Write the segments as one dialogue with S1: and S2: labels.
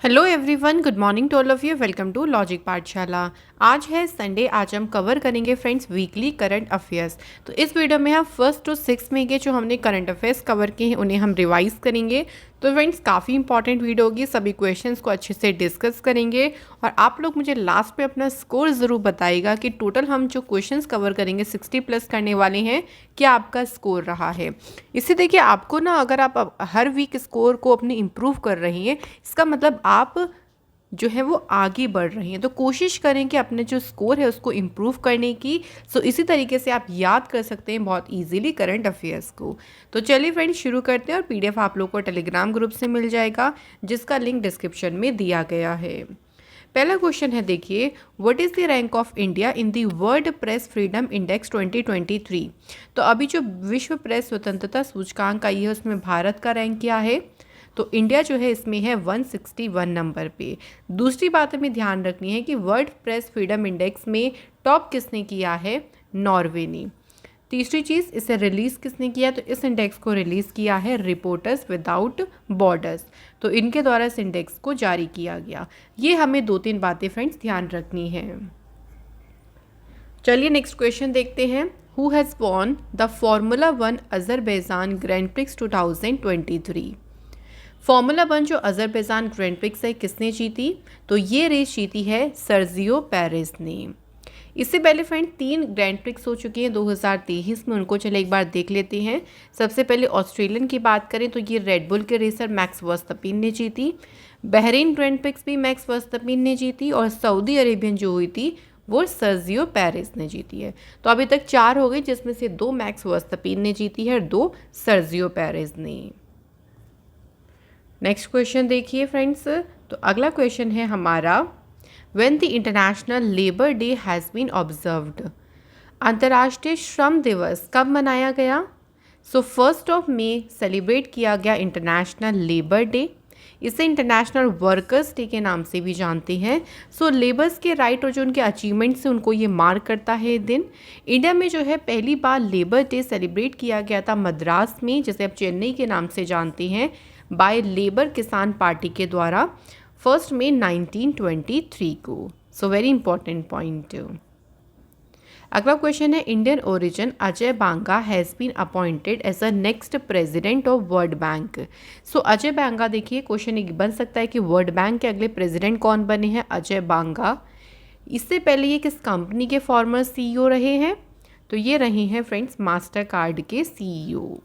S1: Hello everyone, good morning to all of you. Welcome to logic Pathshala. आज है Sunday. आज हम कवर करेंगे फ्रेंड्स वीकली करंट अफेयर्स। तो इस वीडियो में हम फर्स्ट टू सिक्स में के जो हमने करंट अफेयर्स कवर किए हैं उन्हें हम रिवाइज करेंगे। तो फ्रेंड्स काफ़ी इंपॉर्टेंट वीडियो होगी, सभी क्वेश्चंस को अच्छे से डिस्कस करेंगे और आप लोग मुझे लास्ट में अपना स्कोर ज़रूर बताइएगा कि टोटल हम जो क्वेश्चंस कवर करेंगे 60 प्लस करने वाले हैं, क्या आपका स्कोर रहा है। इससे देखिए आपको ना, अगर आप हर वीक स्कोर को अपने इम्प्रूव कर रही हैं, इसका मतलब आप जो है वो आगे बढ़ रही हैं। तो कोशिश करें कि अपने जो स्कोर है उसको इम्प्रूव करने की। सो इसी तरीके से आप याद कर सकते हैं बहुत इजीली करंट अफेयर्स को। तो चलिए फ्रेंड्स शुरू करते हैं और पीडीएफ आप लोग को टेलीग्राम ग्रुप से मिल जाएगा, जिसका लिंक डिस्क्रिप्शन में दिया गया है। पहला क्वेश्चन है, देखिए, what is the rank of India in the world press freedom index 2023। तो अभी जो विश्व प्रेस स्वतंत्रता सूचकांक आई है उसमें भारत का रैंक क्या है। तो इंडिया जो है इसमें है 161 नंबर पे। दूसरी बात हमें ध्यान रखनी है कि वर्ल्ड प्रेस फ्रीडम इंडेक्स में टॉप किसने किया है, नॉर्वे ने। तीसरी चीज़, इसे रिलीज़ किसने किया, तो इस इंडेक्स को रिलीज़ किया है रिपोर्टर्स विदाउट बॉर्डर्स। तो इनके द्वारा इस इंडेक्स को जारी किया गया। ये हमें दो तीन बातें फ्रेंड्स ध्यान रखनी है। चलिए नेक्स्ट क्वेश्चन देखते हैं। Who has won the formula 1 Azerbaijan grand prix 2023। Formula 1 जो अजरबैजान ग्रैंड प्रिक्स है किसने जीती, तो ये रेस जीती है सर्जियो पेरेज ने। इससे पहले फ्रेंड 3 ग्रैंड प्रिक्स हो चुके हैं 2023 में, उनको चले एक बार देख लेते हैं। सबसे पहले ऑस्ट्रेलियन की बात करें तो ये रेडबुल के रेसर मैक्स वर्स्टैपिन ने जीती। बहरीन ग्रैंड प्रिक्स भी मैक्स वर्स्टैपिन ने जीती और सऊदी अरेबियन जो हुई थी वो सर्जियो पेरेज ने जीती है। तो अभी तक 4 हो गई, जिसमें से 2 मैक्स वर्स्टैपिन ने जीती है और 2 सर्जियो पेरेज ने। नेक्स्ट क्वेश्चन देखिए फ्रेंड्स, तो अगला क्वेश्चन है हमारा, when the international labour day has been observed. अंतर्राष्ट्रीय श्रम दिवस कब मनाया गया। सो 1 मई सेलिब्रेट किया गया इंटरनेशनल लेबर डे। इसे इंटरनेशनल वर्कर्स डे के नाम से भी जानते हैं। सो लेबर्स के राइट और जो उनके अचीवमेंट से उनको ये मार्क करता है ये दिन। इंडिया में जो है पहली बार लेबर डे सेलिब्रेट किया गया था मद्रास में, जिसे अब चेन्नई के नाम से जानते हैं, बाय लेबर किसान पार्टी के द्वारा 1 मई 1923 को। So very important point. अगला क्वेश्चन है, Indian origin Ajay Banga has been appointed as a next president of World Bank. So Ajay Banga, देखिए क्वेश्चन एक बन सकता है कि वर्ल्ड बैंक के अगले प्रेसिडेंट कौन बने हैं, अजय बांगा। इससे पहले ये किस कंपनी के फॉर्मर सीईओ रहे हैं, तो ये रहे हैं फ्रेंड्स मास्टर कार्ड के सीईओ।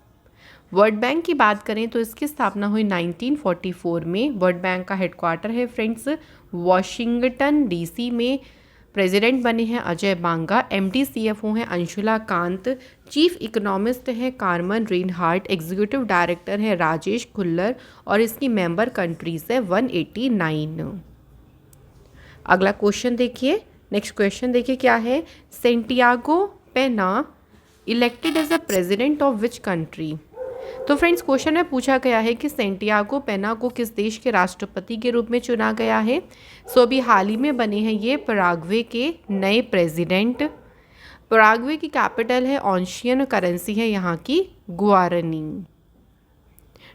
S1: वर्ल्ड बैंक की बात करें तो इसकी स्थापना हुई 1944 में। वर्ल्ड बैंक का हेडक्वार्टर है फ्रेंड्स वॉशिंगटन डीसी में। प्रेसिडेंट बने हैं अजय बांगा। एमडी सीएफओ हैं अंशुला कांत। चीफ इकोनॉमिस्ट हैं कार्मन रेनहार्ट। एग्जीक्यूटिव डायरेक्टर है राजेश खुल्लर और इसकी मेंबर कंट्रीज है 189। अगला क्वेश्चन देखिए, नेक्स्ट क्वेश्चन देखिए क्या है, Santiago Pena elected as a president of which country. तो फ्रेंड्स क्वेश्चन में पूछा गया है कि सेंटियागो पेना को किस देश के राष्ट्रपति के रूप में चुना गया है। सो अभी हाल ही में बने हैं ये पराग्वे के नए प्रेसिडेंट। पराग्वे की कैपिटल है ऑन्शियन, करेंसी है यहाँ की guarani.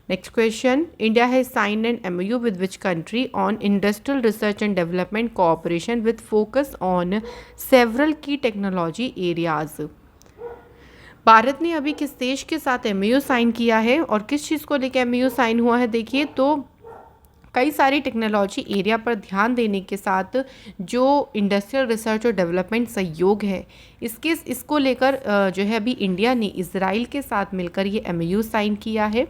S1: Next question, India has signed an MOU with which country on industrial research and development cooperation with focus on several key technology areas. Bharat ने अभी किस देश के साथ एमओयू साइन किया है और किस चीज़ को लेकर एमओयू साइन हुआ है, देखिए तो कई सारी टेक्नोलॉजी एरिया पर ध्यान देने के साथ जो इंडस्ट्रियल रिसर्च और डेवलपमेंट सहयोग है इसको लेकर जो है अभी इंडिया ने इजराइल के साथ मिलकर ये एमओयू साइन किया है।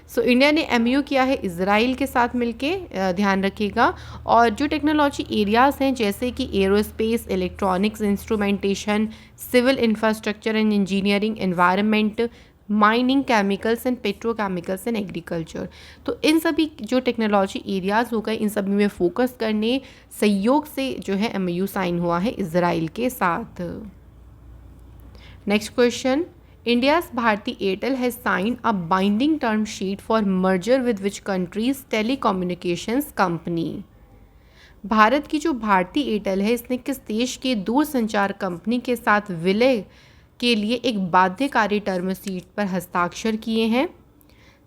S1: सो इंडिया ने एमओयू किया है इजराइल के साथ मिलके, ध्यान रखिएगा। और जो टेक्नोलॉजी एरियाज़ हैं जैसे कि aerospace, electronics, instrumentation, civil infrastructure and engineering, environment, mining, chemicals and petrochemicals and agriculture, तो इन सभी जो टेक्नोलॉजी एरियाज़ हो गए इन सभी में फोकस करने सहयोग से जो है एमओयू साइन हुआ है इजराइल के साथ। Next question, India's Bharti Airtel has sign a binding term sheet for merger with which countries telecommunications company. Bharat की जो भारती एयरटेल है इसने किस देश के दूरसंचार कंपनी के साथ विलय के लिए एक बाध्यकारी टर्म शीट पर हस्ताक्षर किए हैं।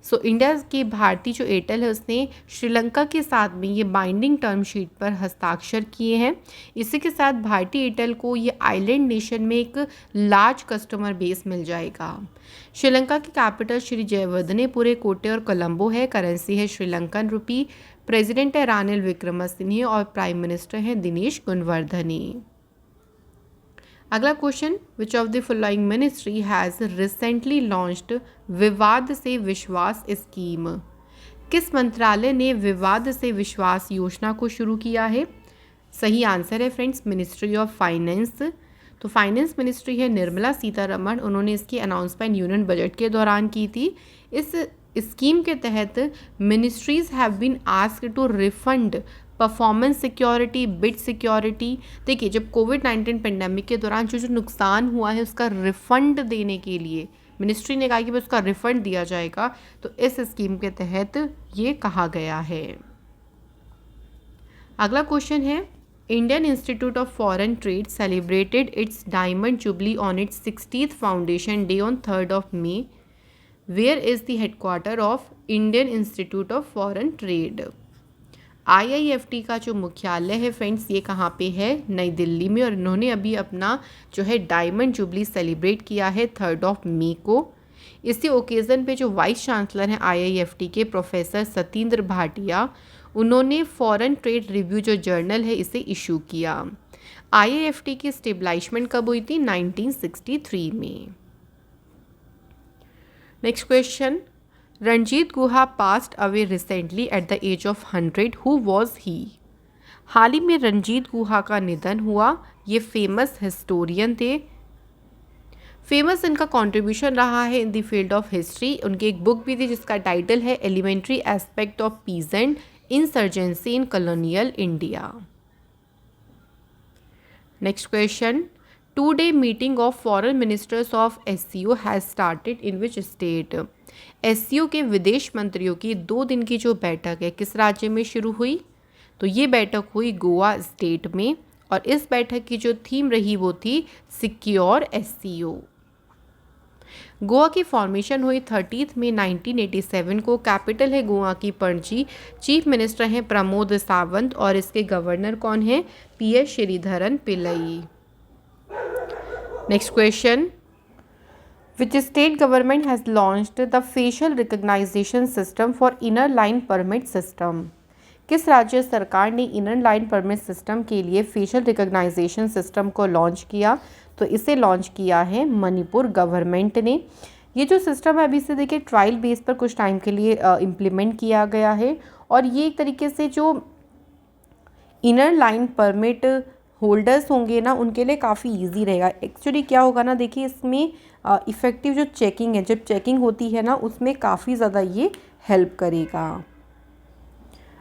S1: सो इंडिया की भारतीय जो एयरटेल है उसने श्रीलंका के साथ में ये बाइंडिंग टर्म शीट पर हस्ताक्षर किए हैं। इसी के साथ भारतीय एयरटेल को ये आइलैंड नेशन में एक लार्ज कस्टमर बेस मिल जाएगा। श्रीलंका की कैपिटल श्री जयवर्धनेपुरे कोटे और कोलंबो है। करेंसी है श्रीलंकन रुपी। प्रेसिडेंट है रानिल विक्रमसिंघे और प्राइम मिनिस्टर हैं दिनेश गुणवर्धने। अगला question, which of the following ministry has recently launched विवाद से विश्वास स्कीम? किस मंत्रालय ने विवाद से विश्वास योजना को शुरू किया है? सही आंसर है फ्रेंड्स मिनिस्ट्री ऑफ फाइनेंस। तो फाइनेंस मिनिस्ट्री है निर्मला सीतारमण, उन्होंने इसकी अनाउंसमेंट यूनियन बजट के दौरान की थी। इस स्कीम के तहत ministries have been asked to refund performance security, bid security. देखिए, जब कोविड-19 पेंडेमिक के दौरान जो नुकसान हुआ है उसका रिफंड देने के लिए मिनिस्ट्री ने कहा कि उसका रिफंड दिया जाएगा, तो इस स्कीम के तहत ये कहा गया है। अगला क्वेश्चन है, Indian Institute of Foreign Trade celebrated its diamond jubilee on its 60th foundation day on 3rd of May। Where is the headquarter of Indian Institute of Foreign Trade? IIFT का जो मुख्यालय है फ्रेंड्स ये कहाँ पे है? नई दिल्ली में। और इन्होंने अभी अपना जो है डायमंड जुबली सेलिब्रेट किया है 3rd of May को। इसी ओकेज़न पे जो वाइस चांसलर हैं IIFT के प्रोफेसर सतीन्द्र भाटिया, उन्होंने फॉरेन ट्रेड रिव्यू जो जर्नल है इसे इशू किया। IIFT की स्टेबलाइजमेंट कब हुई थी? 1963 में। Next question, Ranajit Guha passed away recently at the age of 100, who was he? हाल ही में रणजीत गुहा का निधन हुआ। ये फेमस हिस्टोरियन थे। फेमस इनका कंट्रीब्यूशन रहा है in the field of history. उनकी एक बुक भी थी जिसका टाइटल है elementary aspect of peasant insurgency in colonial India. Next question, 2-day meeting of foreign ministers of SCO has started in which state? SCO के विदेश मंत्रियों की 2 दिन की जो बैठक है किस राज्य में शुरू हुई? तो ये बैठक हुई गोवा स्टेट में। और इस बैठक की जो थीम रही वो थी सिक्योर SCO। गोवा की फॉर्मेशन हुई 30 मई 1987 को। कैपिटल है गोवा की पणजी। चीफ मिनिस्टर हैं प्रमोद सावंत और इसके गवर्नर कौन हैं? PS Sreedharan Pillai. Next question, which state government has launched the facial recognisation system for inner line permit system? किस राज्य सरकार ने इनर लाइन परमिट सिस्टम के लिए फेशियल रिकग्नाइजेशन सिस्टम को लॉन्च किया? तो इसे लॉन्च किया है मणिपुर गवर्नमेंट ने। ये जो सिस्टम है अभी से देखिए ट्रायल बेस पर कुछ टाइम के लिए इम्प्लीमेंट किया गया है। और ये एक तरीके से जो इनर लाइन परमिट होल्डर्स होंगे ना उनके लिए काफ़ी इजी रहेगा। एक्चुअली क्या होगा ना, देखिए इसमें इफ़ेक्टिव जो चेकिंग है, जब चेकिंग होती है ना उसमें काफ़ी ज़्यादा ये हेल्प करेगा।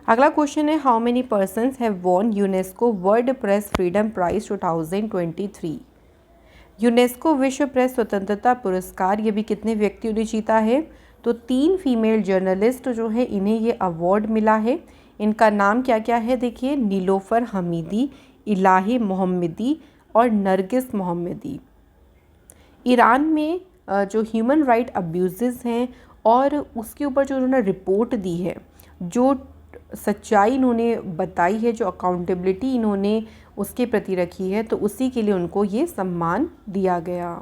S1: अगला क्वेश्चन है, how many persons have won UNESCO World press Freedom Prize 2023? UNESCO विश्व प्रेस स्वतंत्रता पुरस्कार ये भी कितने व्यक्तियों ने जीता है? तो 3 फीमेल जर्नलिस्ट जो है इन्हें ये अवार्ड मिला है। इनका नाम क्या क्या है? देखिए, नीलोफर हमीदी, इलाही मोहम्मदी और नरगिस मोहम्मदी। ईरान में जो ह्यूमन राइट अब्यूज़ हैं और उसके ऊपर जो उन्होंने रिपोर्ट दी है, जो सच्चाई इन्होंने बताई है, जो अकाउंटेबिलिटी इन्होंने उसके प्रति रखी है, तो उसी के लिए उनको ये सम्मान दिया गया।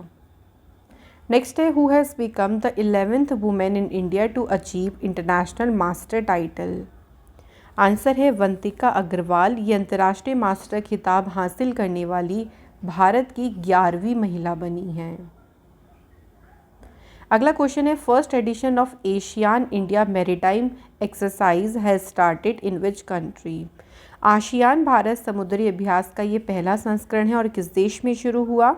S1: नेक्स्ट है, who has become the 11th women in India to achieve international master title? Answer है वंतिका अग्रवाल। ये अंतर्राष्ट्रीय मास्टर खिताब हासिल करने वाली भारत की 11वीं महिला बनी हैं। अगला क्वेश्चन है, first edition of ASEAN India maritime exercise has started in which country? ASEAN Bharat समुद्री अभ्यास का ये पहला संस्करण है और किस देश में शुरू हुआ?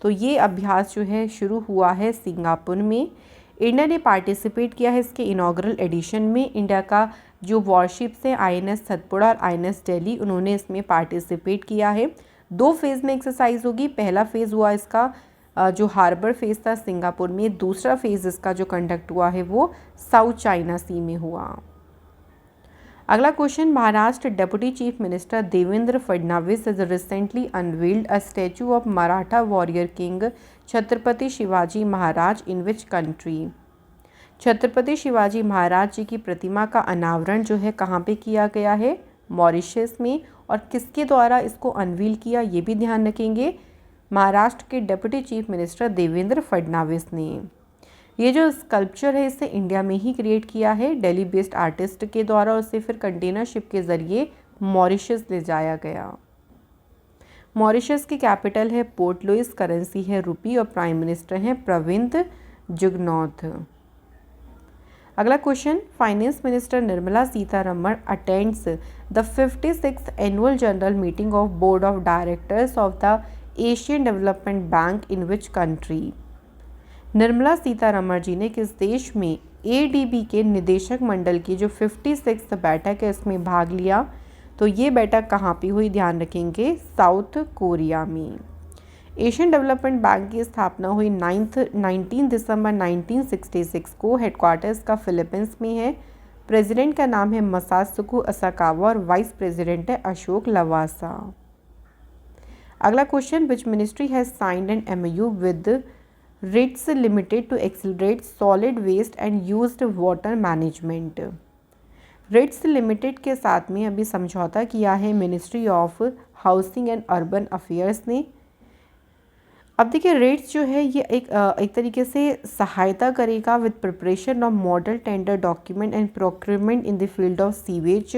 S1: तो ये अभ्यास जो है शुरू हुआ है सिंगापुर में। इंडिया ने पार्टिसिपेट किया है इसके इनॉग्रल एडिशन में। इंडिया का जो वॉरशिप्स हैं INS सतपुड़ा और INS दिल्ली, उन्होंने इसमें पार्टिसिपेट किया है। 2 फेज़ में एक्सरसाइज होगी। पहला फेज़ हुआ इसका जो हार्बर फेज़ था सिंगापुर में। दूसरा फेज़ इसका जो कंडक्ट हुआ है वो साउथ चाइना सी में हुआ। अगला question, Maharashtra deputy chief minister Devendra Fadnavis has recently unveiled a statue of Maratha warrior king Chhatrapati Shivaji Maharaj in which country? Chhatrapati Shivaji Maharaj ji की प्रतिमा का अनावरण जो है कहाँ पे किया गया है? मॉरिशस में। और किसके द्वारा इसको अनवील किया ये भी ध्यान रखेंगे, महाराष्ट्र के deputy chief minister Devendra Fadnavis ने। ये जो स्कल्पचर है इसे इंडिया में ही क्रिएट किया है दिल्ली बेस्ड आर्टिस्ट के द्वारा, और उसे फिर कंटेनर शिप के ज़रिए मॉरिशस ले जाया गया। मॉरिशस की कैपिटल है पोर्ट लुइस, करेंसी है रुपी और प्राइम मिनिस्टर हैं प्रविंद जुगनौथ। अगला question, finance minister Nirmala Sitharaman attends the 56th annual general meeting of board of directors of the Asian Development Bank in which country? Nirmala Sitharaman ji ने किस देश में एडीबी के निदेशक मंडल की जो 56th बैठक है इसमें भाग लिया? तो ये बैठक कहाँ पे हुई ध्यान रखेंगे, साउथ कोरिया में। एशियन डेवलपमेंट बैंक की स्थापना हुई 19 दिसंबर 1966 को। हेडक्वार्टर्स का फिलीपींस में है। प्रेसिडेंट का नाम है मसात्सुको असाकावा और वाइस प्रेसिडेंट है अशोक लवासा। अगला question, which ministry has signed an MOU with RITES limited to accelerate solid waste and used water management? RITES limited के साथ में अभी समझौता किया है Ministry of Housing and Urban Affairs ने। अब देखिए रेट्स जो है ये एक तरीके से सहायता करेगा with preparation of model tender document and procurement in the field of sewage,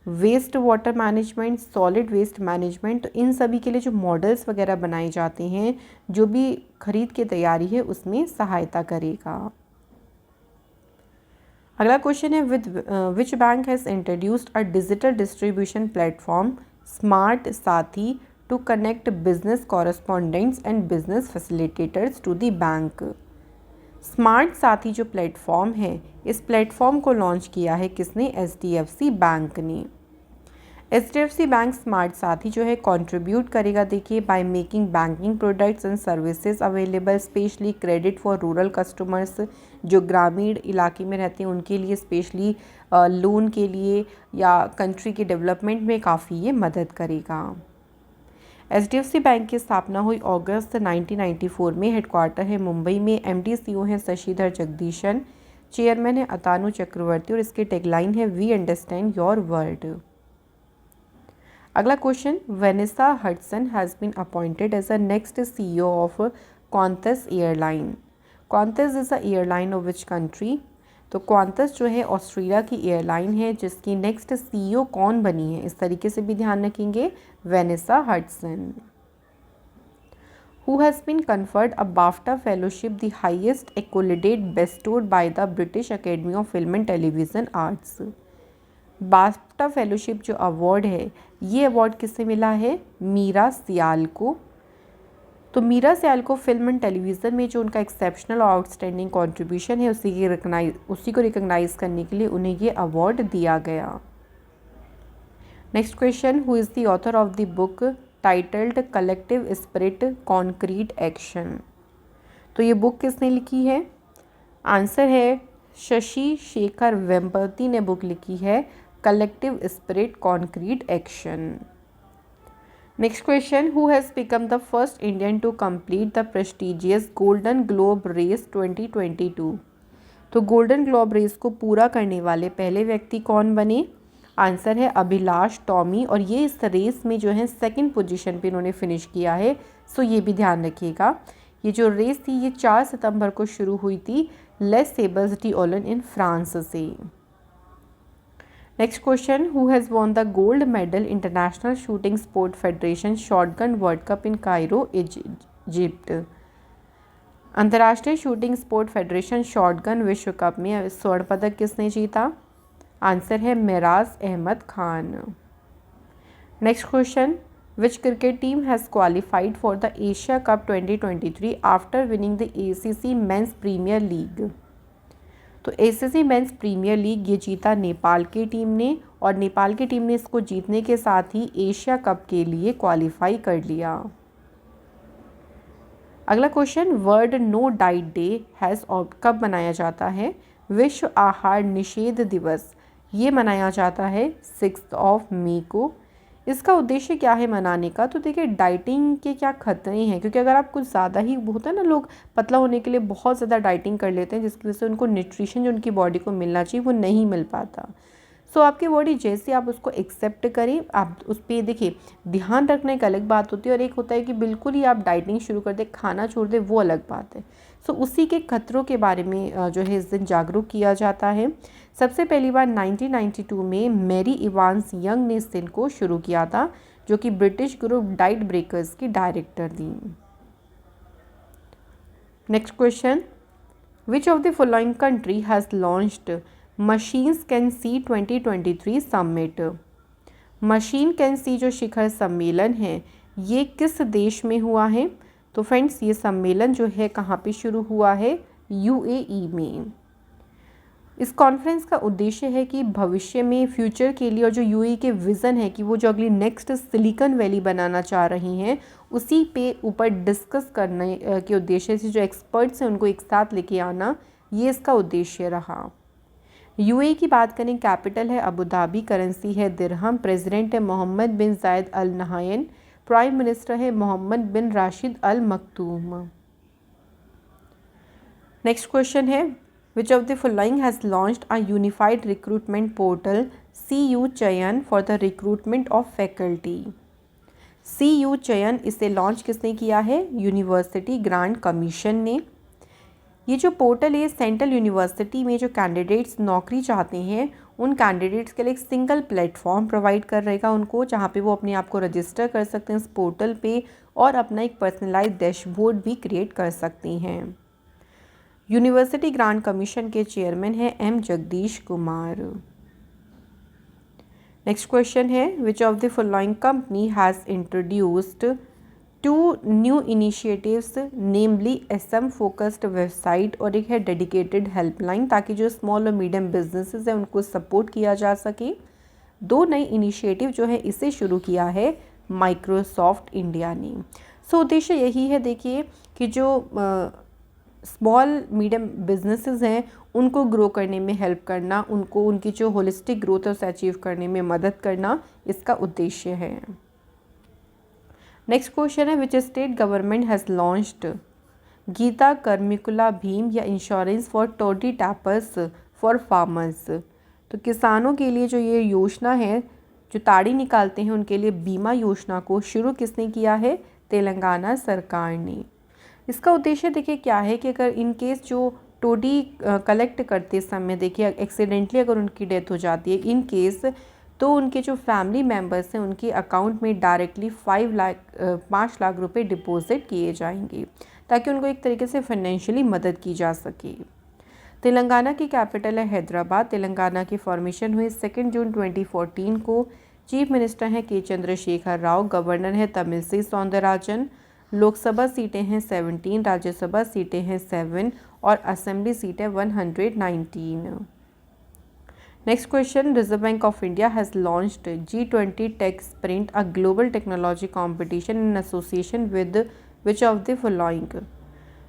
S1: waste water management, solid waste management. तो इन सभी के लिए जो मॉडल्स वगैरह बनाए जाते हैं, जो भी खरीद की तैयारी है उसमें सहायता करेगा। अगला क्वेश्चन है, which bank has introduced a digital distribution platform smart Saathi to connect business correspondents and business facilitators to the bank? Smart Saathi जो प्लेटफॉर्म है इस प्लेटफॉर्म को लॉन्च किया है किसने? HDFC बैंक ने। HDFC बैंक स्मार्ट साथी जो है कंट्रीब्यूट करेगा, देखिए, by making banking products and services available, specially credit for rural customers, जो ग्रामीण इलाके में रहते हैं उनके लिए, स्पेशली लोन के लिए या कंट्री के डेवलपमेंट में काफ़ी ये मदद करेगा। HDFC बैंक की स्थापना हुई अगस्त 1994 में। हेडक्वार्टर है मुंबई में। MD CEO हैं शशिधर जगदीशन, चेयरमैन है अतानु चक्रवर्ती और इसके टैगलाइन है वी अंडरस्टैंड योर वर्ल्ड। अगला question, Vanessa Hudson has been appointed as a next CEO of Qantas airline. Qantas is a airline of which country? तो क्वांटस जो है ऑस्ट्रेलिया की एयरलाइन है, जिसकी नेक्स्ट CEO कौन बनी है इस तरीके से भी ध्यान रखेंगे, Vanessa Hudson. Who has been conferred a BAFTA fellowship, the highest accolade bestowed by the British Academy of Film and Television Arts? BAFTA fellowship जो अवार्ड है ये अवार्ड किससे मिला है? मीरा सियाल को। तो मीरा सियाल को फिल्म एंड टेलीविज़न में जो उनका एक्सेप्शनल और आउटस्टैंडिंग कंट्रीब्यूशन है उसी को रिकॉग्नाइज करने के लिए उन्हें ये अवार्ड दिया गया। Next question, who is the author of the book titled collective spirit concrete action? तो ये बुक किसने लिखी है? आंसर है शशि शेखर वेम्पति ने बुक लिखी है collective spirit concrete action. Next question, who has become the first Indian to complete the prestigious Golden Globe Race 2022? तो गोल्डन ग्लोब रेस को पूरा करने वाले पहले व्यक्ति कौन बने? आंसर है अभिलाष टॉमी, और ये इस रेस में जो है 2nd पोजीशन पे इन्होंने फिनिश किया है। सो ये भी ध्यान रखिएगा। ये जो रेस थी ये 4 सितंबर को शुरू हुई थी Les Sables d'Olonne in France से। Next question, who has won the gold medal International Shooting sport federation shotgun World Cup in Cairo Egypt? अंतर्राष्ट्रीय शूटिंग स्पोर्ट फेडरेशन शॉटगन विश्व कप में स्वर्ण पदक किसने जीता? आंसर है Mairaj Ahmad Khan. Next question, which cricket team has qualified for the Asia Cup 2023 after winning the ACC men's premier league? तो ACC men's premier league ये जीता नेपाल की टीम ने, और नेपाल की टीम ने इसको जीतने के साथ ही एशिया कप के लिए क्वालिफाई कर लिया। अगला question, World No Diet Day has कब मनाया जाता है? विश्व आहार निषेध दिवस ये मनाया जाता है 6 मई को। इसका उद्देश्य क्या है मनाने का? तो देखिए डाइटिंग के क्या खतरे हैं, क्योंकि अगर आप कुछ ज़्यादा ही होता है ना, लोग पतला होने के लिए बहुत ज़्यादा डाइटिंग कर लेते हैं जिसकी वजह से उनको न्यूट्रिशन जो उनकी बॉडी को मिलना चाहिए वो नहीं मिल पाता। सो आपकी बॉडी जैसे आप उसको एक्सेप्ट करें, आप उस पर देखिए ध्यान रखना एक अलग बात होती है, और एक होता है कि बिल्कुल ही आप डाइटिंग शुरू कर दें, खाना छोड़ दें, वो अलग बात है। सो उसी के खतरों के बारे में जो है इस दिन जागरूक किया जाता है। सबसे पहली बार 1992 में मैरी इवांस यंग ने इस दिन को शुरू किया था, जो कि ब्रिटिश ग्रुप डाइट ब्रेकर्स की डायरेक्टर थी। Next question, which of the following country has launched machines can see 2023 summit? Machine can see जो शिखर सम्मेलन है ये किस देश में हुआ है? तो फ्रेंड्स ये सम्मेलन जो है कहाँ पे शुरू हुआ है? यूएई में। इस कॉन्फ्रेंस का उद्देश्य है कि भविष्य में फ्यूचर के लिए, और जो यूएई के विज़न है कि वो जो अगली नेक्स्ट सिलिकॉन वैली बनाना चाह रही हैं उसी पे ऊपर डिस्कस करने के उद्देश्य से जो एक्सपर्ट्स हैं उनको एक साथ लेके आना, ये इसका उद्देश्य रहा। यूएई की बात करें, कैपिटल है अबू धाबी, करेंसी है दिरहम, प्रेसिडेंट है मोहम्मद बिन जायद अल नहायन, प्राइम मिनिस्टर है मोहम्मद बिन राशिद अल मक्तूम। नेक्स्ट क्वेश्चन है, which of the following has launched a unified recruitment portal CU चयन for the recruitment of faculty? CU चयन इसे लॉन्च किसने किया है? यूनिवर्सिटी ग्रांट कमीशन ने। ये जो पोर्टल है सेंट्रल यूनिवर्सिटी में जो कैंडिडेट्स नौकरी चाहते हैं उन कैंडिडेट्स के लिए एक सिंगल प्लेटफॉर्म प्रोवाइड कर रहेगा उनको, जहाँ पे वो अपने आप को रजिस्टर कर सकते हैं इस पोर्टल पे और अपना एक पर्सनलाइज्ड डैशबोर्ड भी क्रिएट कर सकती हैं। यूनिवर्सिटी ग्रांट कमीशन के चेयरमैन हैं M Jagdish Kumar. Next question है, which of the following company has introduced 2 new initiatives, namely SM focused website और एक है डेडिकेटेड हेल्पलाइन, ताकि जो स्मॉल और मीडियम बिजनेसेस हैं उनको सपोर्ट किया जा सके। 2 नई इनिशिएटिव जो है इसे शुरू किया है माइक्रोसॉफ्ट इंडिया ने। सो उद्देश्य यही है देखिए कि जो स्मॉल मीडियम बिजनेसेस हैं उनको ग्रो करने में हेल्प करना, उनको उनकी जो होलिस्टिक ग्रोथ है उसे अचीव करने में मदद करना, इसका उद्देश्य है। नेक्स्ट क्वेश्चन है, which state government has launched Geetha Karmikula Bima या insurance for toddy tappers for farmers? तो किसानों के लिए जो ये योजना है, जो ताड़ी निकालते हैं उनके लिए बीमा योजना को शुरू किसने किया है? तेलंगाना सरकार ने। इसका उद्देश्य देखिए क्या है कि अगर इन केस जो टोडी कलेक्ट करते समय देखिए एक्सीडेंटली अगर उनकी डेथ हो जाती है इन केस, तो उनके जो फैमिली मेम्बर्स हैं उनके अकाउंट में डायरेक्टली 5 लाख रुपए डिपॉजिट किए जाएंगे, ताकि उनको एक तरीके से फाइनेंशियली मदद की जा सके। तेलंगाना की कैपिटल है हैदराबाद। तेलंगाना की फॉर्मेशन हुई 2 जून 2014 को। चीफ मिनिस्टर हैं के चंद्रशेखर राव, गवर्नर है तमिलसाई सौंदरराजन। लोकसभा सीटें हैं 17, राज्यसभा सीटें हैं 7 और असेंबली सीट है 119। Next question, Reserve Bank of India has launched G20 Tech Sprint, a global technology competition in association with which of the following?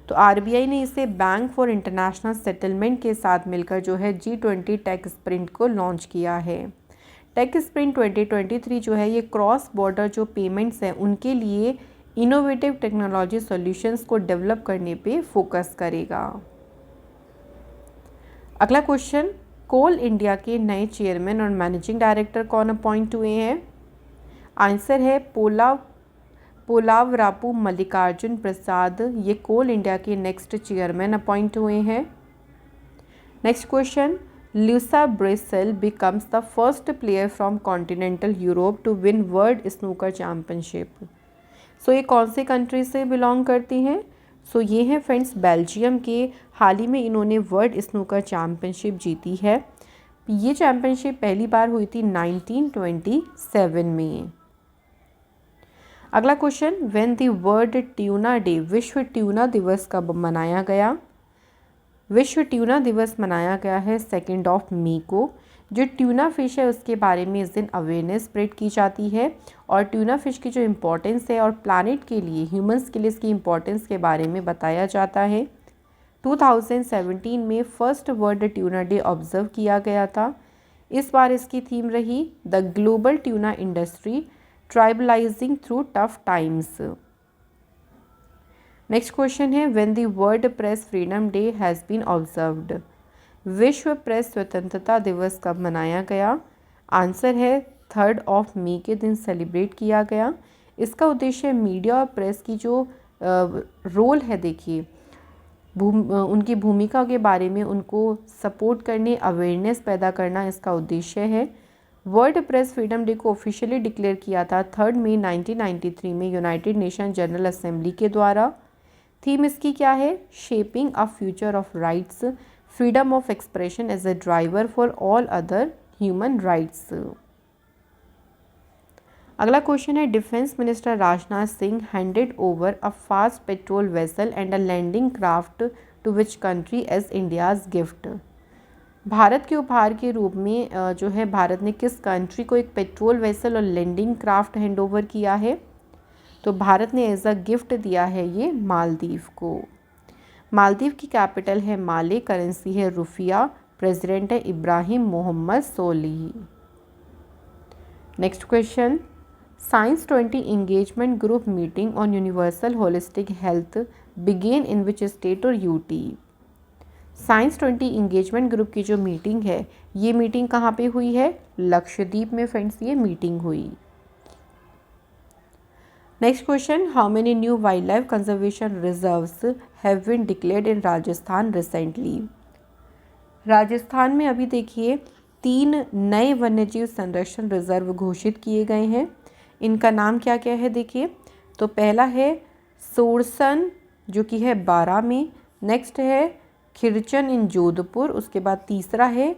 S1: तो RBI ने इसे बैंक फॉर इंटरनेशनल सेटलमेंट के साथ मिलकर जो है G20 टेक स्प्रिंट को लॉन्च किया है। टेक स्प्रिंट 2023 जो है ये क्रॉस बॉर्डर जो पेमेंट्स हैं उनके लिए इनोवेटिव टेक्नोलॉजी सॉल्यूशंस को डेवलप करने पे फोकस करेगा। अगला क्वेश्चन, कोल इंडिया के नए चेयरमैन और मैनेजिंग डायरेक्टर कौन अपॉइंट हुए हैं? आंसर है पोलावरापू मल्लिकार्जुन प्रसाद, ये कोल इंडिया के नेक्स्ट चेयरमैन अपॉइंट हुए हैं। Next question, Luca Brecel becomes the first player from continental Europe to win world snooker championship. So ये कौन से कंट्री से बिलोंग करती हैं? सो ये हैं फ्रेंड्स बेल्जियम के। हाल ही में इन्होंने वर्ल्ड स्नूकर चैम्पियनशिप जीती है। ये चैम्पियनशिप पहली बार हुई थी 1927 में। अगला question, when the world tuna day, विश्व ट्यूना दिवस कब मनाया गया? विश्व ट्यूना दिवस मनाया गया है 2 मई को। जो ट्यूना फ़िश है उसके बारे में इस दिन अवेयरनेस स्प्रेड की जाती है और ट्यूना फ़िश की जो इम्पोर्टेंस है और प्लानिट के लिए, ह्यूमंस के लिए इसकी इम्पोर्टेंस के बारे में बताया जाता है। 2017 में first world tuna day observe किया गया था। इस बार इसकी थीम रही the global tuna industry tribalizing through tough times. Next question है when the world press freedom day has been observed. विश्व प्रेस स्वतंत्रता दिवस कब मनाया गया? आंसर है 3 मई के दिन सेलिब्रेट किया गया। इसका उद्देश्य मीडिया और प्रेस की जो रोल है, देखिए उनकी भूमिका के बारे में उनको सपोर्ट करने, अवेयरनेस पैदा करना इसका उद्देश्य है। वर्ल्ड प्रेस फ्रीडम डे को ऑफिशियली डिक्लेयर किया था 3 मई 1993 में यूनाइटेड नेशन जनरल असेंबली के द्वारा। थीम इसकी क्या है? Shaping a future of rights, freedom of expression as a driver for all other human rights. अगला क्वेश्चन है defence minister Rajnath Singh handed over a fast patrol vessel and a landing craft to which country as India's gift. Bharat के उपहार के रूप में जो है भारत ने किस कंट्री को एक पेट्रोल वेसल और लैंडिंग क्राफ्ट हैंड ओवर किया है? तो भारत ने एज अ गिफ्ट दिया है ये मालदीव को। मालदीव की कैपिटल है माले, करेंसी है रुफिया, प्रेसिडेंट है Ibrahim Mohamed Solih. Next question, science 20 engagement group meeting on universal holistic health begin in which state और यूटी। साइंस 20 इंगेजमेंट ग्रुप की जो मीटिंग है, ये मीटिंग कहाँ पे हुई है? लक्षद्वीप में फ्रेंड्स ये मीटिंग हुई। Next question, how many new wild life conservation reserves have been declared in Rajasthan recently. Rajasthan में अभी देखिए 3 नए वन्यजीव संरक्षण रिजर्व घोषित किए गए हैं। इनका नाम क्या क्या है देखिए, तो पहला है सोरसन जो कि है 12 में, नेक्स्ट है खिरचन इन जोधपुर, उसके बाद तीसरा है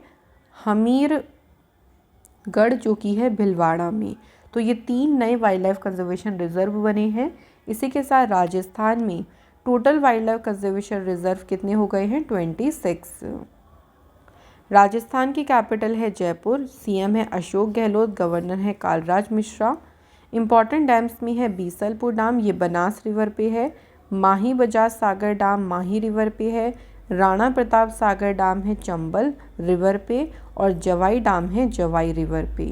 S1: हमीरगढ़ जो कि है भिलवाड़ा में। तो ये 3 नए वाइल्ड लाइफ कंजर्वेशन रिजर्व बने हैं। इसी के साथ राजस्थान में total wild life conservation reserve कितने हो गए हैं? 26। राजस्थान की कैपिटल है जयपुर, सीएम है अशोक गहलोत, गवर्नर है कालराज मिश्रा। इम्पॉर्टेंट डैम्स में है बीसलपुर डैम, ये बनास रिवर पे है, माही बजाज सागर डैम माही रिवर पे है, राणा प्रताप सागर डैम है चंबल रिवर पे, और जवाई डैम है जवाई रिवर पे।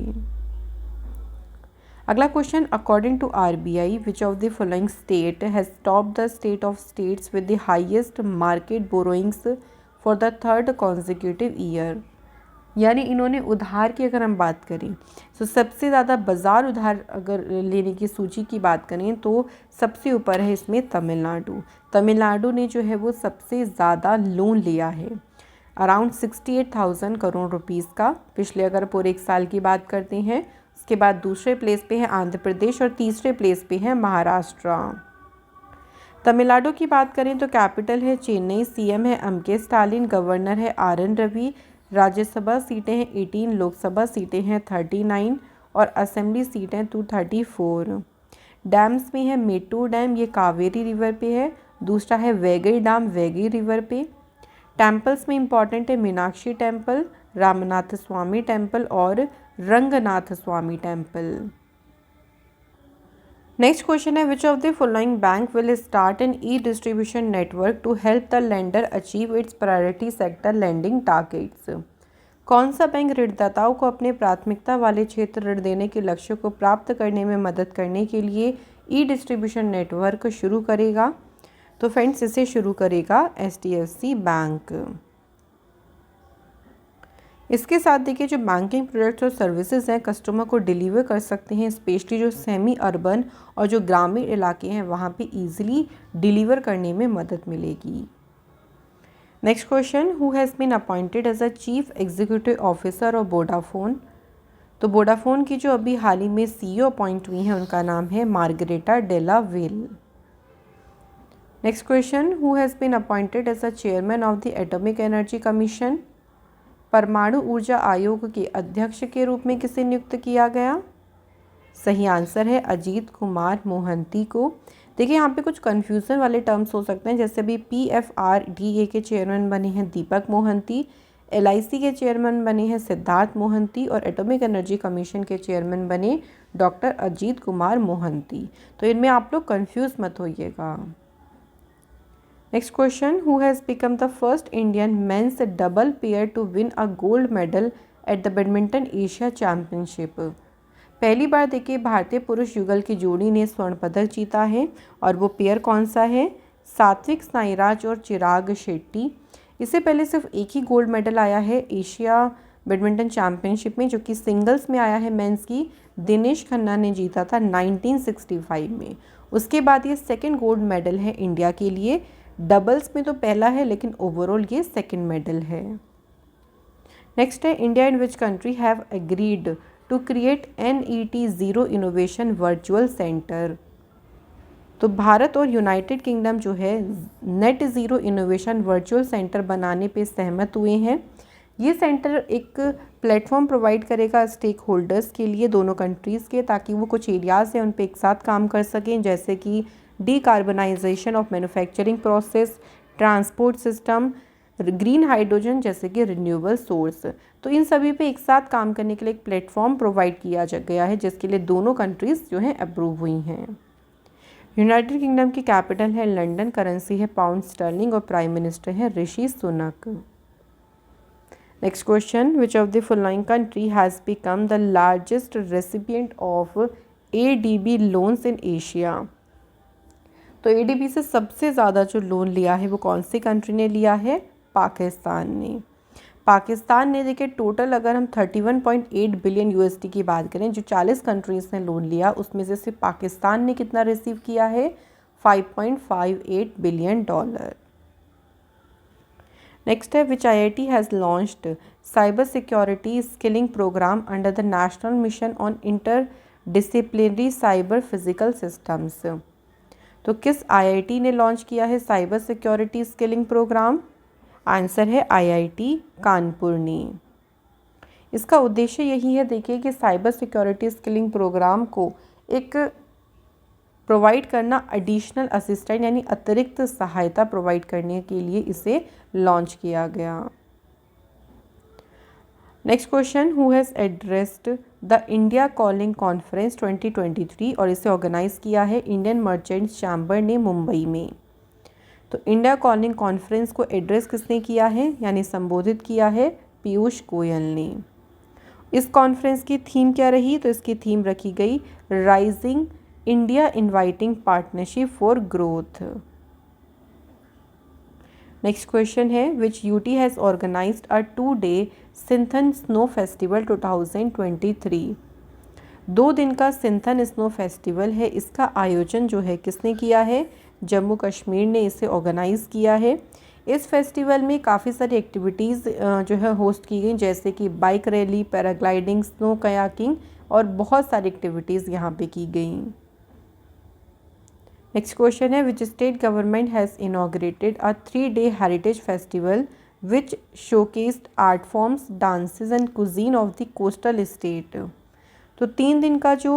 S1: अगला question, according to RBI which of the following state has topped the state of states with the highest market borrowings for the 3rd consecutive year. यानी इन्होंने उधार की अगर हम बात करें तो सबसे ज़्यादा बाज़ार उधार अगर लेने की सूची की बात करें तो सबसे ऊपर है इसमें तमिलनाडु। तमिलनाडु ने जो है वो सबसे ज़्यादा लोन लिया है, अराउंड 68,000 करोड़ रुपीज़ का पिछले अगर पूरे 1 साल की बात करते हैं। उसके बाद दूसरे प्लेस पे है आंध्र प्रदेश और तीसरे प्लेस पे है महाराष्ट्र। तमिलनाडु की बात करें तो कैपिटल है चेन्नई, सीएम है एमके स्टालिन, गवर्नर है आरएन रवि, राज्यसभा सीटें हैं 18, लोकसभा सीटें हैं 39 और असेंबली सीटें 234। डैम्स में है मेट्टूर डैम, ये कावेरी रिवर पे है, दूसरा है वैगई डैम वैगई रिवर पे। टेम्पल्स में इंपॉर्टेंट है मीनाक्षी टेम्पल, रामनाथ स्वामी टेम्पल और Ranganath Swami temple. Next question है which of the following bank will start an e distribution network to help the lender achieve its priority sector landing targets. कौन सा बैंक ऋणदाताओं को अपने प्राथमिकता वाले क्षेत्र ऋण देने के लक्ष्य को प्राप्त करने में मदद करने के लिए ई डिस्ट्रीब्यूशन नेटवर्क शुरू करेगा? तो फ्रेंड्स इसे शुरू करेगा HDFC बैंक। इसके साथ देखिए जो बैंकिंग प्रोडक्ट्स और सर्विसेज हैं कस्टमर को डिलीवर कर सकते हैं, स्पेशली जो सेमी अर्बन और जो ग्रामीण इलाके हैं वहाँ पे इजीली डिलीवर करने में मदद मिलेगी। Next question, who has been appointed as a chief executive officer of Vodafone. तो वोडाफोन की जो अभी हाल ही में CEO अपॉइंट हुई हैं उनका नाम है Margherita Della Valle. Next question, who has been appointed as a chairman of the atomic energy commission. परमाणु ऊर्जा आयोग के अध्यक्ष के रूप में किसे नियुक्त किया गया? सही आंसर है अजीत कुमार मोहंती को। देखिए यहाँ पे कुछ कन्फ्यूज़न वाले टर्म्स हो सकते हैं, जैसे अभी PFRDA के चेयरमैन बने हैं दीपक मोहंती, LIC के चेयरमैन बने हैं सिद्धार्थ मोहंती और एटॉमिक एनर्जी कमीशन के चेयरमैन बने डॉक्टर अजीत कुमार मोहंती। तो इनमें आप लोग कन्फ्यूज़ मत होइएगा। Next question, who has become the first Indian men's double pair to win a gold medal at the badminton Asia championship. पहली बार देखिए भारतीय पुरुष युगल की जोड़ी ने स्वर्ण पदक जीता है और वो पेयर कौन सा है? सात्विक साईराज और चिराग शेट्टी। इससे पहले सिर्फ एक ही गोल्ड मेडल आया है एशिया बैडमिंटन चैंपियनशिप में, जो कि सिंगल्स में आया है मेंस की, दिनेश खन्ना ने जीता था 1965 में। उसके बाद ये सेकंड गोल्ड मेडल है इंडिया के लिए। डबल्स में तो पहला है लेकिन ओवरऑल ये सेकंड मेडल है। नेक्स्ट है, India and which country have agreed to create NET zero innovation virtual centre. तो भारत और यूनाइटेड किंगडम जो है net zero innovation virtual centre बनाने पे सहमत हुए हैं। ये सेंटर एक प्लेटफॉर्म प्रोवाइड करेगा स्टेक होल्डर्स के लिए दोनों कंट्रीज़ के, ताकि वो कुछ एरियाज़ हैं उन पे एक साथ काम कर सकें, जैसे कि decarbonisation of manufacturing process, transport system, green hydrogen जैसे कि रिन्यूएबल सोर्स। तो इन सभी पे एक साथ काम करने के लिए एक प्लेटफॉर्म प्रोवाइड किया गया है, जिसके लिए दोनों कंट्रीज़ जो हैं अप्रूव हुई हैं। यूनाइटेड किंगडम की कैपिटल है लंदन, करेंसी है पाउंड स्टर्लिंग और प्राइम मिनिस्टर है Rishi Sunak. Next question, which of the following country has become the largest recipient of ADB loans in Asia. तो ADB से सबसे ज़्यादा जो लोन लिया है वो कौन सी कंट्री ने लिया है? पाकिस्तान ने। पाकिस्तान ने देखिए टोटल अगर हम 31.8 बिलियन USD की बात करें, जो 40 कंट्रीज़ ने लोन लिया उसमें से सिर्फ पाकिस्तान ने कितना रिसीव किया है? $5.58 बिलियन। नेक्स्ट है, which IIT has launched cyber security skilling programme under the national mission on interdisciplinary cyber physical systems. तो किस IIT ने लॉन्च किया है cyber security skilling programme? Answer है IIT कानपुर ने। इसका उद्देश्य यही है देखिए कि साइबर सिक्योरिटी स्किलिंग प्रोग्राम को एक प्रोवाइड करना, एडिशनल असिस्टेंट यानी अतिरिक्त सहायता प्रोवाइड करने के लिए इसे लॉन्च किया गया। Next question, who has addressed the India calling conference 2023 और इसे ऑर्गेनाइज किया है इंडियन मर्चेंट्स चैम्बर ने मुंबई में। तो इंडिया कॉलिंग कॉन्फ्रेंस को एड्रेस किसने किया है यानी संबोधित किया है? पीयूष गोयल ने। इस कॉन्फ्रेंस की थीम क्या रही? तो इसकी थीम रखी गई rising India inviting partnership for growth. Next question है, which UT has organised a 2-day Sinthan snow festival 2023। 2 दिन का सिंथन स्नो फेस्टिवल है, इसका आयोजन जो है किसने किया है? जम्मू कश्मीर ने इसे ऑर्गेनाइज़ किया है। इस फेस्टिवल में काफ़ी सारी एक्टिविटीज़ जो है होस्ट की गई, जैसे कि bike rally, paragliding, snow kayaking और बहुत सारी एक्टिविटीज़ यहाँ पे की गई। नेक्स्ट क्वेश्चन है, which state government has inaugurated a 3-day heritage festival which showcased art forms, dances and cuisine of the coastal state. तो 3 दिन का जो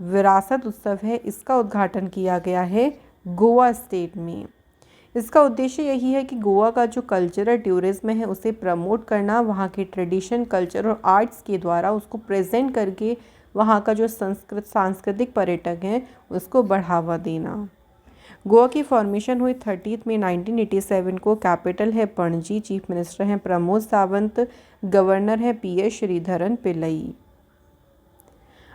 S1: विरासत उत्सव है इसका उद्घाटन किया गया है गोवा स्टेट में। इसका उद्देश्य यही है कि गोवा का जो कल्चरल टूरिज्म है उसे प्रमोट करना, वहाँ के ट्रेडिशन, कल्चर और आर्ट्स के द्वारा उसको प्रेजेंट करके वहाँ का जो सांस्कृतिक पर्यटक हैं उसको बढ़ावा देना। गोवा की फॉर्मेशन हुई 30 मई 1987 को। कैपिटल है पणजी, चीफ मिनिस्टर हैं प्रमोद सावंत, गवर्नर है PS श्रीधरन पिल्लई।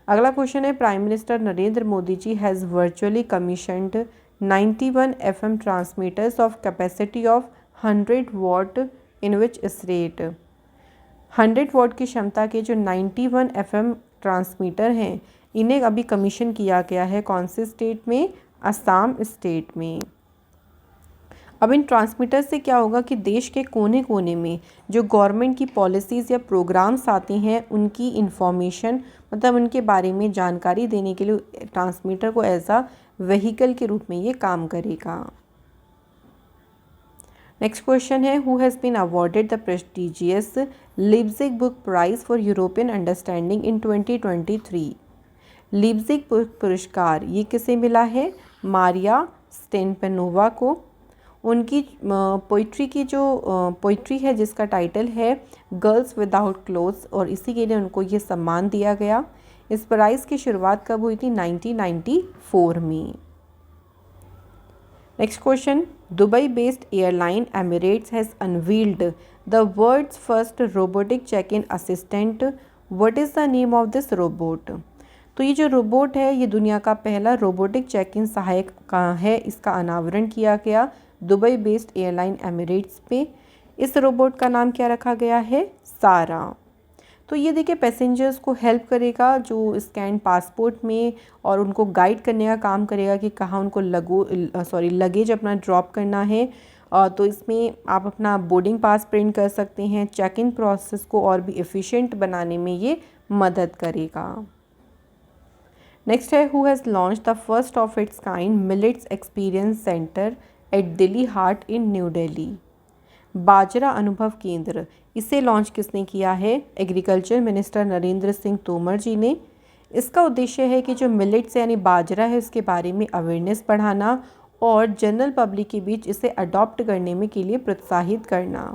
S1: अगला क्वेश्चन है, prime minister Narendra Modi ji has virtually commissioned 91 FM transmitters of capacity of 100 watt in which state. 100 watt की क्षमता के जो 91 FM ट्रांसमीटर हैं इन्हें अभी कमीशन किया गया है कौन से स्टेट में? असम स्टेट में। अब इन ट्रांसमीटर से क्या होगा कि देश के कोने कोने में जो गवर्नमेंट की पॉलिसीज़ या प्रोग्राम्स आती हैं उनकी इंफॉर्मेशन, मतलब उनके बारे में जानकारी देने के लिए ट्रांसमीटर को एज अ व्हीकल के रूप में ये काम करेगा। नेक्स्ट क्वेश्चन है, who has been awarded the prestigious Leipzig book prize for European understanding in 2023। Leipzig book पुरस्कार ये किसे मिला है? मारिया स्टेनपेनोवा को। उनकी पोइट्री की जो पोइट्री है जिसका टाइटल है गर्ल्स विदाउट क्लोथ्स, और इसी के लिए उनको ये सम्मान दिया गया। इस प्राइज़ की शुरुआत कब हुई थी? 1994 में। Next question, Dubai based airline Emirates has unveiled the world's first robotic check in assistant. What is the name of this robot? तो ये जो रोबोट है ये दुनिया का पहला रोबोटिक चेक इन सहायक का है। इसका अनावरण किया गया दुबई बेस्ड एयरलाइन एमिरेट्स पे। इस रोबोट का नाम क्या रखा गया है? सारा। तो ये देखिए पैसेंजर्स को हेल्प करेगा जो स्कैन पासपोर्ट में, और उनको गाइड करने का काम करेगा कि कहाँ उनको लगेज अपना ड्रॉप करना है। तो इसमें आप अपना बोर्डिंग पास प्रिंट कर सकते हैं। चेक इन प्रोसेस को और भी एफिशिएंट बनाने में ये मदद करेगा। नेक्स्ट है, who has launch the first of its kind millets experience centre at Delhi Haat in new Delhi. बाजरा अनुभव केंद्र, इसे लॉन्च किसने किया है? एग्रीकल्चर मिनिस्टर नरेंद्र सिंह तोमर जी ने। इसका उद्देश्य है कि जो मिलेट्स यानी बाजरा है उसके बारे में अवेयरनेस बढ़ाना और जनरल पब्लिक के बीच इसे अडॉप्ट करने में के लिए प्रोत्साहित करना।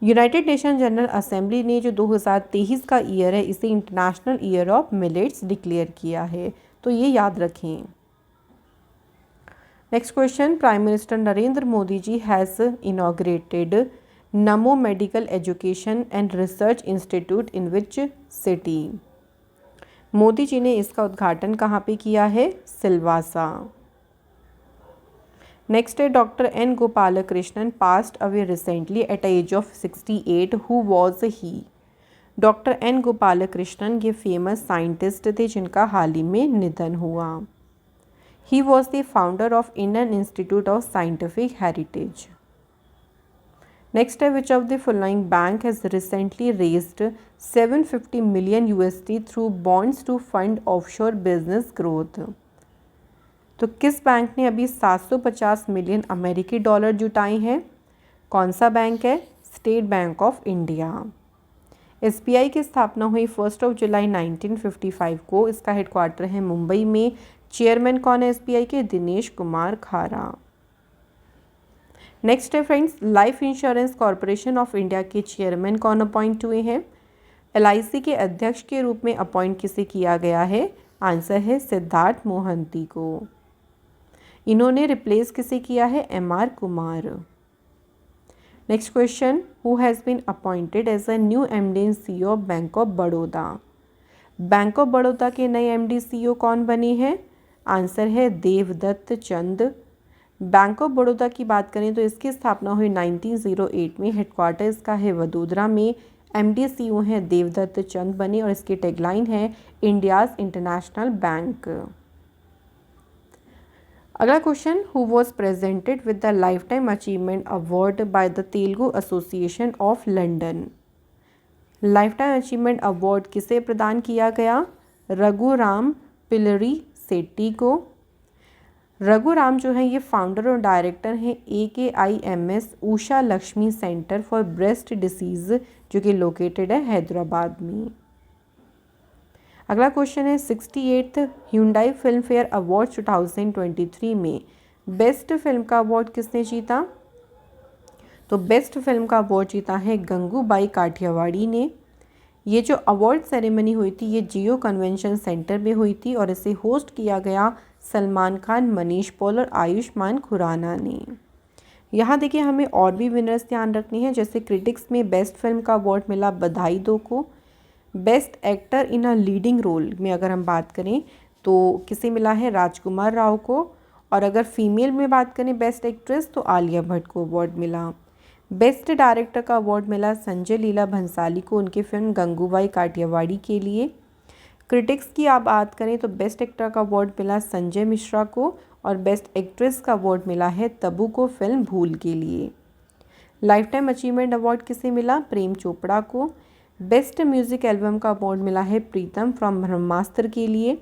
S1: यूनाइटेड नेशन जनरल असेंबली ने जो 2023 का ईयर है इसे international year of millets declare किया है, तो ये याद रखें। Next question, prime minister Narendra Modi ji has inaugurated Namo medical education and research institute in which city. Modi ji ने इसका उद्घाटन कहाँ पे किया है? सिलवासा। नेक्स्ट है, doctor N Gopalakrishnan passed away recently at age of 68। Who was he? Doctor N Gopalakrishnan ये फेमस साइंटिस्ट थे जिनका हाल ही में निधन हुआ। He was the founder of Indian Institute of Scientific Heritage. Next, which of the following bank has recently raised 750 million USD through bonds to fund offshore business growth? तो किस bank ने अभी 750 मिलियन अमेरिकी डॉलर जुटाए हैं? कौन सा bank है? State bank of India. SBI की स्थापना हुई 1 जुलाई 1955 को। इसका हेडक्वार्टर है मुंबई में। चेयरमैन कौन है SBI के? दिनेश कुमार खारा। नेक्स्ट है friends, life insurance corporation of India के चेयरमैन कौन अपॉइंट हुए हैं? LIC के अध्यक्ष के रूप में अपॉइंट किसे किया गया है? आंसर है सिद्धार्थ मोहंती को। इन्होंने रिप्लेस किसे किया है? MR कुमार। Next question, who has been appointed as a new MD and CEO of bank of Baroda. Bank of Baroda के नए MD CEO कौन बने हैं? आंसर है देवदत्त चंद। बैंक ऑफ बड़ौदा की बात करें तो इसकी स्थापना हुई 1908 में। हेडक्वार्टर इसका है वडोदरा में। MD CEO हैं देवदत्त चंद बने और इसकी टैगलाइन है इंडियाज़ इंटरनेशनल बैंक। अगला question, who was presented with the life time achievement award by the Telugu association of London. Life time achievement award किसे प्रदान किया गया? रघुराम पिल्लरी सेट्टी को। रघुराम जो है ये फाउंडर और डायरेक्टर हैं AKIMS Usha Lakshmi centre for breast disease जो कि लोकेटेड है हैदराबाद में। अगला क्वेश्चन है, 68th Hyundai film fair award 2023 में बेस्ट फिल्म का अवार्ड किसने जीता? तो बेस्ट फिल्म का अवार्ड जीता है गंगूबाई काठियावाड़ी ने। ये जो अवार्ड सेरेमनी हुई थी ये जियो कन्वेंशन सेंटर में हुई थी और इसे होस्ट किया गया सलमान खान, मनीष पॉल और आयुष्मान खुराना ने। यहाँ देखिए हमें और भी विनर्स ध्यान रखने हैं। जैसे क्रिटिक्स में बेस्ट फिल्म का अवार्ड मिला बधाई दो को। Best actor in a leading role में अगर हम बात करें तो किसे मिला है? राजकुमार राव को। और अगर फीमेल में बात करें बेस्ट एक्ट्रेस तो आलिया भट्ट को अवार्ड मिला। बेस्ट डायरेक्टर का अवार्ड मिला संजय लीला भंसाली को उनकी फिल्म गंगूबाई काठियावाड़ी के लिए। क्रिटिक्स की आप बात करें तो बेस्ट एक्टर का अवार्ड मिला संजय मिश्रा को और बेस्ट एक्ट्रेस का अवार्ड मिला है तब्बू को फिल्म भूल के लिए। लाइफ टाइम अचीवमेंट अवार्ड किसे मिला? प्रेम चोपड़ा को। बेस्ट म्यूज़िक एल्बम का अवार्ड मिला है प्रीतम फ्रॉम ब्रह्मास्त्र के लिए।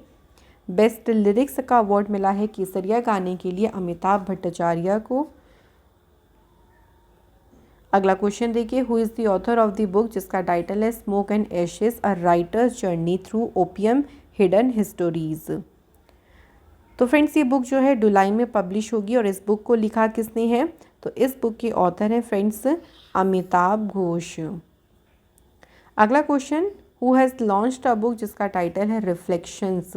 S1: बेस्ट लिरिक्स का अवार्ड मिला है केसरिया गाने के लिए अमिताभ भट्टाचार्य को। अगला क्वेश्चन देखिए, who is the author of the book जिसका टाइटल है smoke and ashes a writer's journey through opium hidden histories. तो फ्रेंड्स ये बुक जो है जुलाई में पब्लिश होगी और इस बुक को लिखा किसने है? तो इस बुक के ऑथर हैं फ्रेंड्स अमिताभ घोष। अगला question, who has launched a book जिसका टाइटल है रिफ्लेक्शंस।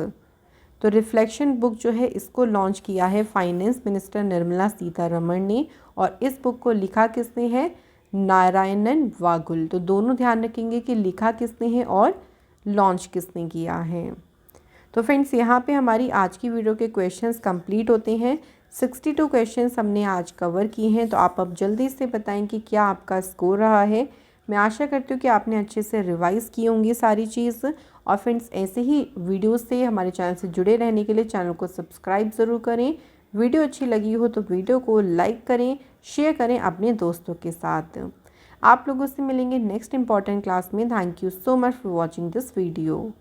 S1: तो रिफ्लेक्शन बुक जो है इसको लॉन्च किया है फाइनेंस मिनिस्टर निर्मला सीतारमण ने और इस बुक को लिखा किसने है? नारायणन वागुल। तो दोनों ध्यान रखेंगे कि लिखा किसने है और लॉन्च किसने किया है। तो फ्रेंड्स यहाँ पे हमारी आज की वीडियो के क्वेश्चंस कंप्लीट होते हैं। 62 क्वेश्चंस हमने आज कवर किए हैं। तो आप अब जल्दी से बताएं कि क्या आपका स्कोर रहा है। मैं आशा करती हूँ कि आपने अच्छे से रिवाइज़ की होंगी सारी चीज़। और फ्रेंड्स ऐसे ही वीडियोस से हमारे चैनल से जुड़े रहने के लिए चैनल को सब्सक्राइब ज़रूर करें। वीडियो अच्छी लगी हो तो वीडियो को लाइक करें, शेयर करें अपने दोस्तों के साथ। आप लोगों से मिलेंगे नेक्स्ट इंपॉर्टेंट क्लास में। Thank you so much for watching this video.